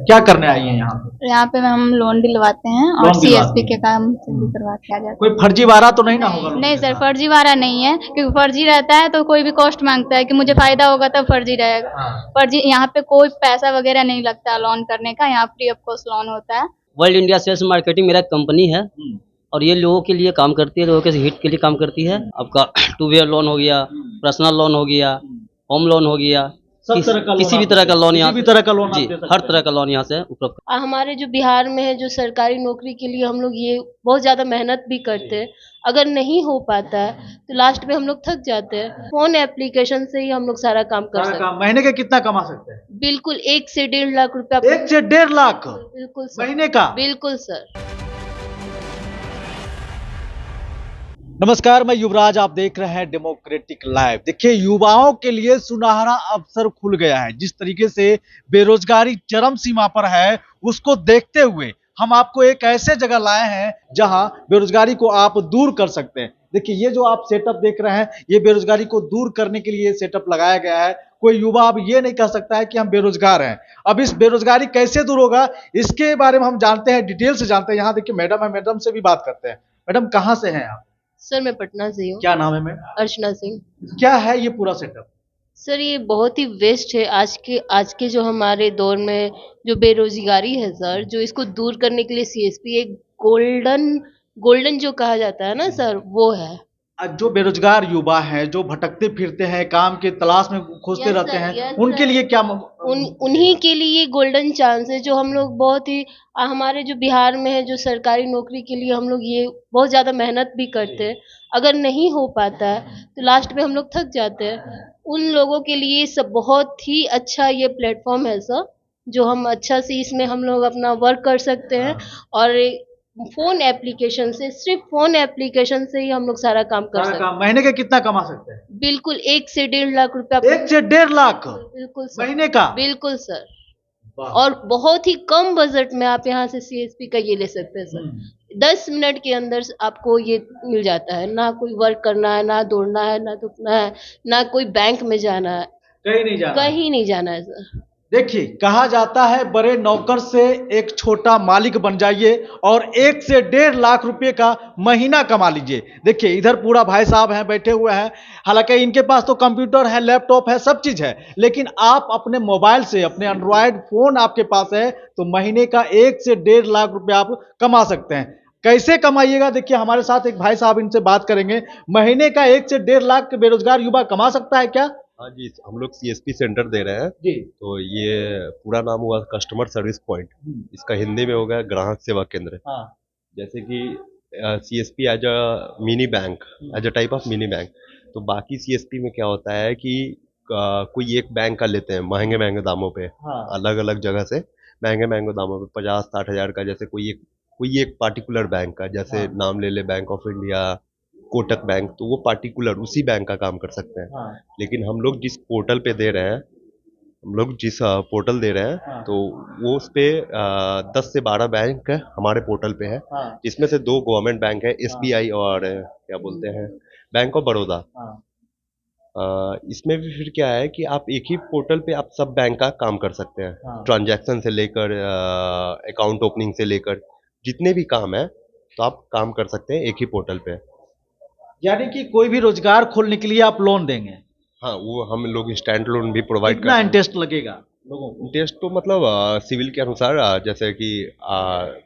क्या करने आई हैं यहाँ पे? यहाँ पे हम लोन दिलवाते हैं और लोन दिलवाते सीएसपी के हैं। काम से भी करवा के आ जाते कोई फर्जीवाड़ा तो नहीं ना हैं। होगा लोन नहीं के सर, साथ? फर्जीवाड़ा नहीं है, क्योंकि फर्जी रहता है तो कोई भी कॉस्ट मांगता है कि मुझे फायदा होगा तब फर्जी रहेगा। हाँ। फर्जी यहाँ पे कोई पैसा वगैरह नहीं लगता लोन करने का, यहाँ फ्री ऑफ कॉस्ट लोन होता है। वर्ल्ड इंडिया सेल्स मार्केटिंग मेरा कंपनी है हम्म, और ये लोगों के लिए काम करती है, लोगों के हित के लिए काम करती है। आपका टू व्हीलर लोन हो गया, पर्सनल लोन हो गया, होम लोन हो गया, सब तरह का लोन किसी भी आप तरह का लोन किसी यहाँ भी से, तरह का लोन आप जी दे सकते हर हैं। तरह का लोन यहाँ से उपलब्ध। हमारे जो बिहार में है, जो सरकारी नौकरी के लिए हम लोग ये बहुत ज़्यादा मेहनत भी करते हैं। अगर नहीं हो पाता है तो लास्ट में हम लोग थक जाते हैं। फ़ोन एप्लीकेशन से ही हम लोग सारा काम कर सारा सकते काम महीने के कितना कमा सकते हैं? हैं। बिल्कुल 1 से 1.5 लाख रुपया। 1 से 1.5 लाख बिल्कुल सर, महीने का? बिल्कुल सर। नमस्कार, मैं युवराज, आप देख रहे हैं डेमोक्रेटिक लाइव। देखिए, युवाओं के लिए सुनहरा अवसर खुल गया है। जिस तरीके से बेरोजगारी चरम सीमा पर है, उसको देखते हुए हम आपको एक ऐसे जगह लाए हैं जहां बेरोजगारी को आप दूर कर सकते हैं। देखिए, ये जो आप सेटअप देख रहे हैं, ये बेरोजगारी को दूर करने के लिए सेटअप लगाया गया है। कोई युवा अब ये नहीं कह सकता है कि हम बेरोजगार हैं। अब इस बेरोजगारी कैसे दूर होगा, इसके बारे में हम जानते हैं, डिटेल से जानते हैं। यहाँ देखिए मैडम है, मैडम से भी बात करते हैं। मैडम, कहाँ से हैं आप? सर मैं पटना से हूँ। क्या नाम है मैम? अर्चना सिंह। क्या है ये पूरा सेटअप? सर ये बहुत ही वेस्ट है आज के जो हमारे दौर में जो बेरोजगारी है सर, जो इसको दूर करने के लिए सीएसपी एक गोल्डन गोल्डन जो कहा जाता है ना सर, वो है। जो बेरोजगार युवा हैं, जो भटकते फिरते हैं, काम की तलाश में खोजते यस रहते सर, हैं, यस उनके सर। लिए क्या उन्हीं के लिए गोल्डन चांस है, जो हम लोग बहुत ही हमारे जो बिहार में है, जो सरकारी नौकरी के लिए हम लोग ये बहुत ज़्यादा मेहनत भी करते हैं। अगर नहीं हो पाता है तो लास्ट में हम लोग थक जाते हैं। उन लोगों के लिए सब बहुत ही अच्छा ये प्लेटफॉर्म है सर, जो हम अच्छा से इसमें हम लोग अपना वर्क कर सकते हैं। और फ़ोन एप्लीकेशन से, सिर्फ फ़ोन एप्लीकेशन से ही हम लोग सारा काम कर सारा सकते काम महीने के कितना कमा सकते हैं? हैं। बिल्कुल 1 से 1.5 लाख रुपया। 1 से 1.5 लाख बिल्कुल सर, महीने का? बिल्कुल सर। वाह। और बहुत ही कम बजट में आप यहाँ से सीएसपी का ये ले सकते हैं सर। 10 मिनट के अंदर आपको ये मिल जाता है। ना कोई वर्क करना है, ना दौड़ना है, ना दुखना है, ना कोई बैंक में जाना है, कहीं नहीं जाना। कहीं नहीं जाना है सर। देखिए, कहा जाता है बड़े नौकर से एक छोटा मालिक बन जाइए और 1 से 1.5 लाख रुपए का महीना कमा लीजिए। देखिए, इधर पूरा भाई साहब हैं, बैठे हुए हैं। हालांकि इनके पास तो कंप्यूटर है, लैपटॉप है, सब चीज है, लेकिन आप अपने मोबाइल से, अपने एंड्रॉयड फोन आपके पास है, तो महीने का 1 से 1.5 लाख रुपए आप कमा सकते हैं। कैसे कमाइएगा? देखिए, हमारे साथ एक भाई साहब, इनसे बात करेंगे। महीने का 1 से 1.5 लाख के बेरोजगार युवा कमा सकता है क्या? हाँ जी, हम लोग सीएसपी सेंटर दे रहे हैं। जी। तो ये पूरा नाम हुआ कस्टमर सर्विस पॉइंट। इसका हिंदी में हो गया ग्राहक सेवा केंद्र। हाँ। जैसे कि CSP as a mini bank, as a type of mini bank. तो बाकी सीएसपी में क्या होता है कि कोई एक बैंक का लेते हैं महंगे महंगे दामों पे, हाँ। अलग अलग जगह से महंगे महंगे दामों पे 50-60 हजार का। जैसे कोई एक पार्टिकुलर बैंक का, जैसे हाँ। नाम ले ले bank of India, Kotak bank, तो वो पार्टिकुलर उसी बैंक का काम कर सकते हैं। हाँ। लेकिन हम लोग जिस पोर्टल पे दे रहे हैं, हम लोग जिस पोर्टल दे रहे हैं, हाँ। तो वो उस पे 10 से 12 बैंक हमारे पोर्टल पे है, हाँ। जिसमें से 2 गवर्नमेंट बैंक है, एसबीआई और क्या बोलते हैं, बैंक ऑफ बड़ौदा। हाँ। इसमें भी फिर क्या है कि आप एक ही पोर्टल पे आप सब बैंक का काम कर सकते हैं। हाँ। ट्रांजैक्शन से लेकर अकाउंट ओपनिंग से लेकर जितने भी काम है, तो आप काम कर सकते हैं एक ही पोर्टल पे। यानी कि कोई भी रोजगार खोलने के लिए आप लोन देंगे? हाँ, वो हम लोग स्टैंड लोन भी प्रोवाइड कितना करते हैं। इंटरेस्ट लगेगा लोगों को? इंटरेस्ट तो मतलब सिविल के अनुसार जैसे कि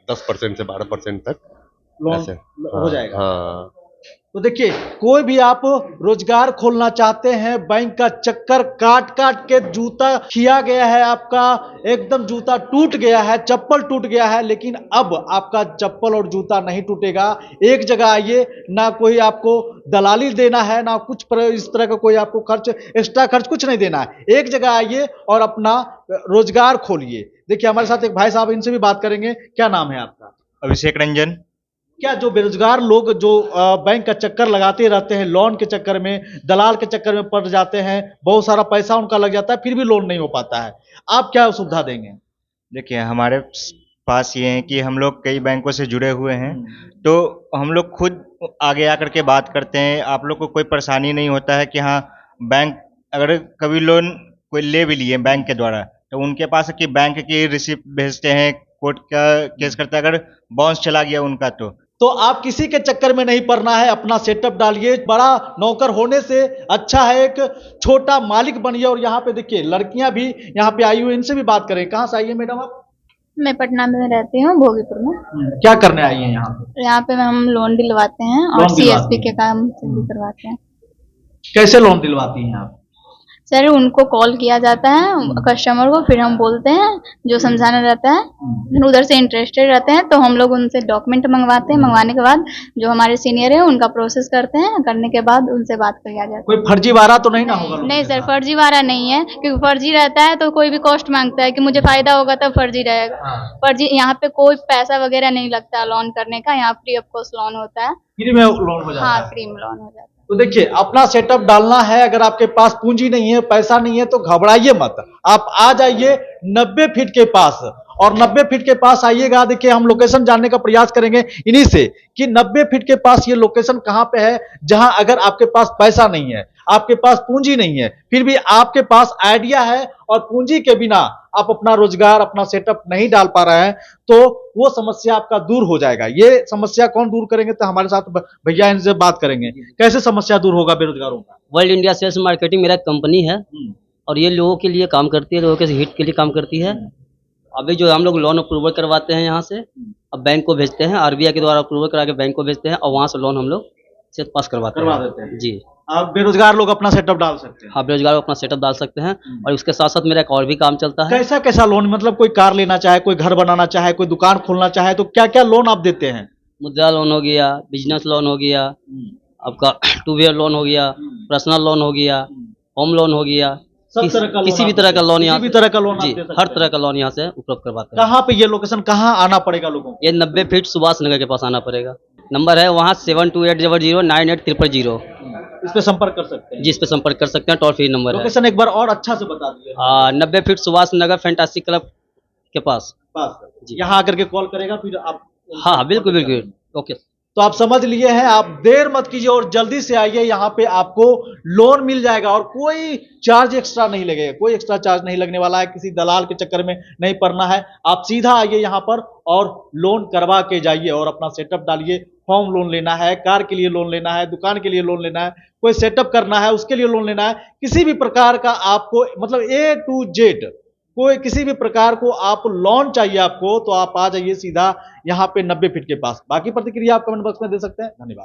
10% से 12% तक लोन ऐसे। हो हाँ, जाएगा? हाँ। तो देखिए, कोई भी आप रोजगार खोलना चाहते हैं, बैंक का चक्कर काट काट के जूता खिया गया है आपका, एकदम जूता टूट गया है, चप्पल टूट गया है, लेकिन अब आपका चप्पल और जूता नहीं टूटेगा। एक जगह आइए, ना कोई आपको दलाली देना है, ना कुछ इस तरह का कोई आपको खर्च, एक्स्ट्रा खर्च कुछ नहीं देना है। एक जगह आइए और अपना रोजगार खोलिए। देखिए, हमारे साथ एक भाई साहब, इनसे भी बात करेंगे। क्या नाम है आपका? अभिषेक रंजन। क्या जो बेरोजगार लोग जो बैंक का चक्कर लगाते रहते हैं, लोन के चक्कर में, दलाल के चक्कर में पड़ जाते हैं, बहुत सारा पैसा उनका लग जाता है, फिर भी लोन नहीं हो पाता है, आप क्या सुविधा देंगे? देखिए, हमारे पास ये है कि हम लोग कई बैंकों से जुड़े हुए हैं, तो हम लोग खुद आगे आकर के बात करते हैं। आप लोग को कोई परेशानी नहीं होता है कि हाँ, बैंक अगर कभी लोन कोई ले भी लिए बैंक के द्वारा, तो उनके पास कि बैंक की रिसिप्ट भेजते हैं, कोर्ट का केस करते हैं, अगर बाउंस चला गया उनका तो आप किसी के चक्कर में नहीं पड़ना है, अपना सेटअप डालिए। बड़ा नौकर होने से अच्छा है एक छोटा मालिक बनिए। और यहाँ पे देखिए लड़कियां भी यहाँ पे आई हुई, इनसे भी बात करें। कहाँ से आई है मैडम आप? मैं पटना में रहती हूँ, भोगीपुर में। क्या करने आई हैं यहाँ पे? यहाँ पे हम लोन दिलवाते हैं और लोन दिलवाते सीएसपी हैं। के काम से भी करवाते हैं। कैसे लोन दिलवाती हैं आप? सर उनको कॉल किया जाता है कस्टमर को, फिर हम बोलते हैं, जो समझाना रहता है, फिर उधर से इंटरेस्टेड रहते हैं तो हम लोग उनसे डॉक्यूमेंट मंगवाते हैं। मंगवाने के बाद जो हमारे सीनियर है उनका प्रोसेस करते हैं, करने के बाद उनसे बात किया जाता कोई फर्जीवाड़ा तो नहीं ना होगा? है। लोगों नहीं के सर, साथ? फर्जीवाड़ा नहीं है, क्योंकि फर्जी रहता है तो कोई भी कॉस्ट मांगता है कि मुझे फायदा होगा तब फर्जी रहेगा। हाँ। फर्जी यहाँ पे कोई पैसा वगैरह नहीं लगता लोन करने का, यहाँ फ्री ऑफ कॉस्ट लोन होता है। फ्री में लोन हो जाता हाँ, है? फ्री में लोन हो जाता है। तो देखिए अपना सेटअप डालना है। अगर आपके पास पूंजी नहीं है, पैसा नहीं है, तो घबराइए मत। आप आ जाइए 90 फीट के पास, और 90 फीट के पास आइएगा। देखिए हम लोकेशन जानने का प्रयास करेंगे इन्हीं से कि 90 फीट के पास ये लोकेशन कहां पे है, जहां अगर आपके पास पैसा नहीं है, आपके पास पूंजी नहीं है, फिर भी आपके पास आइडिया है और पूंजी के बिना आप अपना रोजगार, अपना सेटअप नहीं डाल पा रहे हैं, तो वो समस्या आपका दूर हो जाएगा। ये समस्या कौन दूर करेंगे? तो हमारे साथ भैया इनसे बात करेंगे। कैसे समस्या दूर होगा बेरोजगारों का? वर्ल्ड इंडिया सेल्स मार्केटिंग मेरा कंपनी है और ये लोगों के लिए काम करती है, लोगों के हित के लिए काम करती है। अभी जो हम लोग लोन अप्रूवल करवाते हैं यहाँ से, अब बैंक को भेजते हैं, आरबीआई के द्वारा अप्रूवल करा के बैंक को भेजते हैं और वहाँ से लोन हम लोग से पास करवा देते हैं। जी। आप बेरोजगार लोग अपना सेटअप डाल सकते हैं। हाँ, बेरोजगार अपना सेटअप डाल सकते हैं और उसके साथ साथ मेरा एक और भी काम चलता है। कैसा कैसा लोन? मतलब कोई कार लेना चाहे, कोई घर बनाना चाहे, कोई दुकान खोलना चाहे, तो क्या क्या लोन आप देते हैं? मुद्रा लोन हो गया, बिजनेस लोन हो गया, आपका टू व्हीलर लोन हो गया, पर्सनल लोन हो गया, होम लोन हो गया, सब तरह का लोन किसी भी आप तरह का देते हैं? लोन किसी यहाँ भी से- तरह का लोन आप जी, दे सकते हर हैं? तरह का लोन यहाँ से उपलब्ध करवाते हैं। कहाँ पे ये लोकेशन, कहाँ आना पड़ेगा लोगों को? ये 90 फीट सुभाष नगर के पास आना पड़ेगा। नंबर है वहाँ 7280098300, इस पे संपर्क कर सकते हैं। जिस पे संपर्क कर सकते हैं। टोल फ्री नंबर है। लोकेशन एक बार और अच्छा से बता दीजिए। 90 feet Subhash Nagar fantasy club के पास। पास जी। यहाँ आकर के कॉल करेगा, फिर आप हाँ, बिल्कुल बिल्कुल। ओके। तो आप समझ लिए हैं। आप देर मत कीजिए और जल्दी से आइए, यहाँ पे आपको लोन मिल जाएगा और कोई चार्ज एक्स्ट्रा नहीं लगेगा। कोई एक्स्ट्रा चार्ज नहीं लगने वाला है, किसी दलाल के चक्कर में नहीं पड़ना है। आप सीधा आइए यहाँ पर और लोन करवा के जाइए और अपना सेटअप डालिए। होम लोन लेना है, कार के लिए लोन लेना है, दुकान के लिए लोन लेना है, कोई सेटअप करना है उसके लिए लोन लेना है, किसी भी प्रकार का आपको मतलब A to Z कोई किसी भी प्रकार को आप लोन चाहिए आपको, तो आप आ जाइए सीधा यहाँ पे 90 फीट के पास। बाकी प्रतिक्रिया आप कमेंट बॉक्स में दे सकते हैं। धन्यवाद।